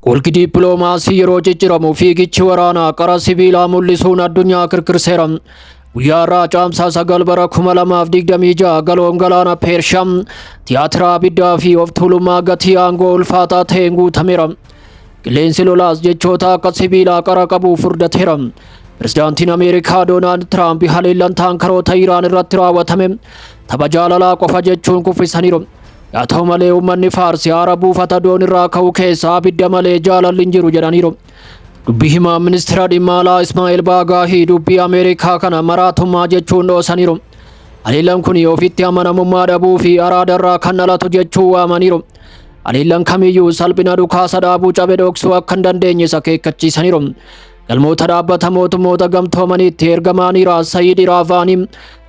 Golgi dippiloomaasii yeroo cicciramu fiigichi waraanaa qara sibiilaa mul'isuun addunyaa kirkirseera. Guyyaa irraa caamsaa 9 bara 2026 galoon galaana Pershiyaa tiyaatira abiddaa fi of tuulummaa gatii aangoo ulfaataa ta'een guutameera. Qilleensi lolaas jechoota akka sibiilaa qara qabu furdateera. Pirezidaantiin Ameerikaa Doonaald Tiraamp haleellaan taankaroota Iraan irratti raawwatame tapha jaalalaa qofa jechuun kuffisaniiru. Yaa ta'u malee uummanni Faarsii haara buufata doonirraa ka'uu keessa abidda malee jaalalli hin jiru jedhaniiru. Dubbii himaa ministeera dhimma alaa Ismaa'eel Baagaahii dubbii Ameerikaa kana maraatummaa jechuun dhoosaniiru. Haleellaan kun ofitti amanamummaa dhabuu fi araadarraa kan dhalatu jechuu waamaniiru. Haleellaan kamiyyuu salphina dhukaasa dhaabuu cabe dhoksuu akka hin dandeenye akeekkachiisaniiru. Galmoota dhaabbata mootummoota gamtoomaniitti ergamaan Iraan Sayyid Iraavaanii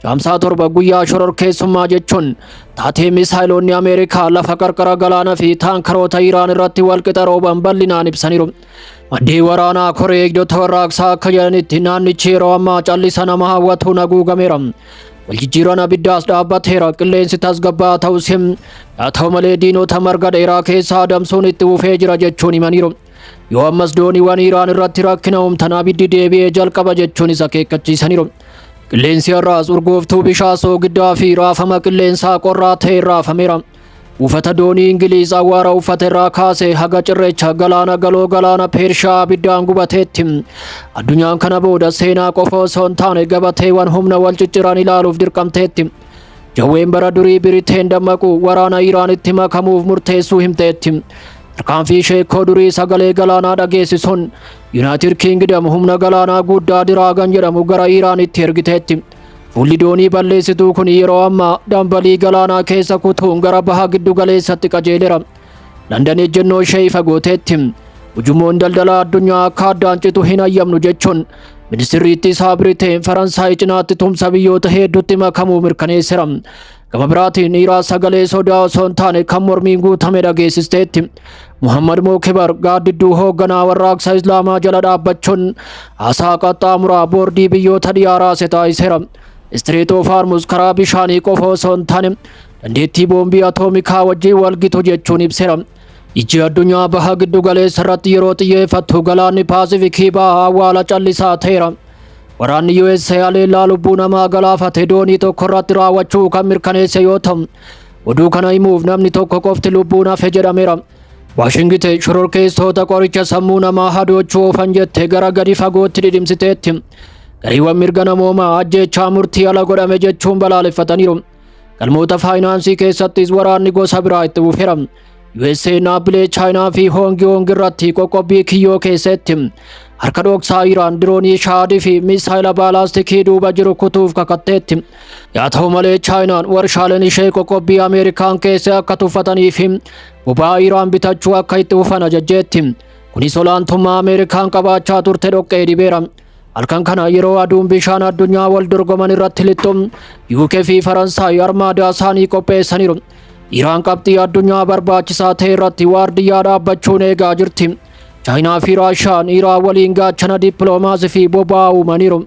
caamsaa 7 guyyaa shororkeessummaa jechuun taatee misaayiloonni Ameerikaa lafa qarqara galaanaa fi taankaroota Iraan irratti walqixa rooban bal'inaan ibsaniiru. Maddeen waraanaa Koree eegdota warraaqsaa akka jedhanitti naannichi yeroo ammaa callisa nama hawwatuun haguugameera. Waljijjiiraan abiddaas dhaabbateera, qilleensi tasgabbaa'aa ta'us haa ta'u malee diinota marga dheeraa keessaa adamsuun itti fufee jira jechuun himaniiru. Yoo ammas dooniiwwan Iraan irratti rakkina uumtan abiddi deebi'ee jalqaba jechuunis akeekkachiisaniiru. Qilleensi har'aas urgooftuu bishaan soogiddaa fi raafama qilleensaa qorraa ta'e raafameera. Buufata doonii Ingiliiz awwaara uffate irraa kaasee haga cirreecha galaana galoo galaana Pershiyaa abiddaan gubateetti. Addunyaan kana booda seenaa qofa osoo hin taane gabateewwan humna wal cicciran ilaaluuf dirqamteetti. Jawween bara durii Biriteen dammaqu waraana Iraanitti makamuuf murteessuu himteetti. Tarkaanfii sheekoo durii sagalee galaanaa dhageessisuun Yuunaayitid Kiingdam humna galaanaa guddaa Diraagan jedhamu gara Iraanitti ergiteetti. Fuulli doonii balleessituu kun yeroo ammaa dambalii galaanaa keessa kutuun gara baha giddu galeessatti qajeeleera. Landan ejjennoo ishee ifa gooteetti. Ujummoon daldalaa addunyaa akka addaan citu hin hayyamnu jechuun ministeerri ittisaa Biriteen Faransaay cinaatti tumsa biyyoota hedduutti makamuu mirkaneesseera. Gama biraatiin Iraan sagalee sodaa osoo hin taane kan mormiin guutame dhageessisteetti. Muhammad Mokebar gaaddidduu hoogganaa warraaqsa Islaamaa jala dhaabbachuun haasaa qaxxaamuraa boordii biyyoota dhiyaa raase taasiseera. Istiriit oof Hormuz karaa bishaanii qofa osoo hin taane dandeettii boombii atoomikaa wajjin walgitu jechuun ibseera. Ijji addunyaa baha giddu galeessa irratti yeroo xiyyeeffattu galaanni Paasifikii baha awwaala callisaa ta'eera. Waraanni USA haleellaa lubbuu namaa galaafate doonii tokko irratti raawwachuu kan mirkaneesse yoo ta'u, oduu kana himuuf namni tokko qofti lubbuun hafe jedhameera. Waashingiten shororkeessitoota qoricha sammuu namaa hadoochuu oofan jette gara gadi fagootti dhidhimsiteetti. Gariiwwan mirga namoomaa ajjeechaa murtii ala godhame jechuun balaaleffataniiru. Galmoota faayinaansii keessattis waraanni gosa biraa itti fufeera. USA dhaabbilee Chaayinaa fi Hoong Koong irratti qoqqobbii kiyyoo keessatti harka dhoksaa Iraan diroonii shaadii fi misaayila baalaastikii duuba jiru kutuuf kakatteetti. Yaa ta'u malee Chaayinaan warshaaleen ishee qoqqobbii Ameerikaan keessa akka tuffatanii fi boba'aa Iraan bitachuu akka itti fufan ajajjeetti. Kunis olaantummaa Ameerikaan qabaachaa turte dhoqqee dhibeera. Halkan kana yeroo aduun bishaan addunyaa wal dorgoman irratti lixxu UK fi Faransaay armaadaa isaanii qopheessaniiru. Iraan qabxii addunyaa barbaachisaa ta'e irratti waardiyyaa dhaabbachuun eegaa jirti. Chaayinaa fi Raashiyaan Iraan waliin gaachana dippiloomaasii fi boba'aa uumaniiru.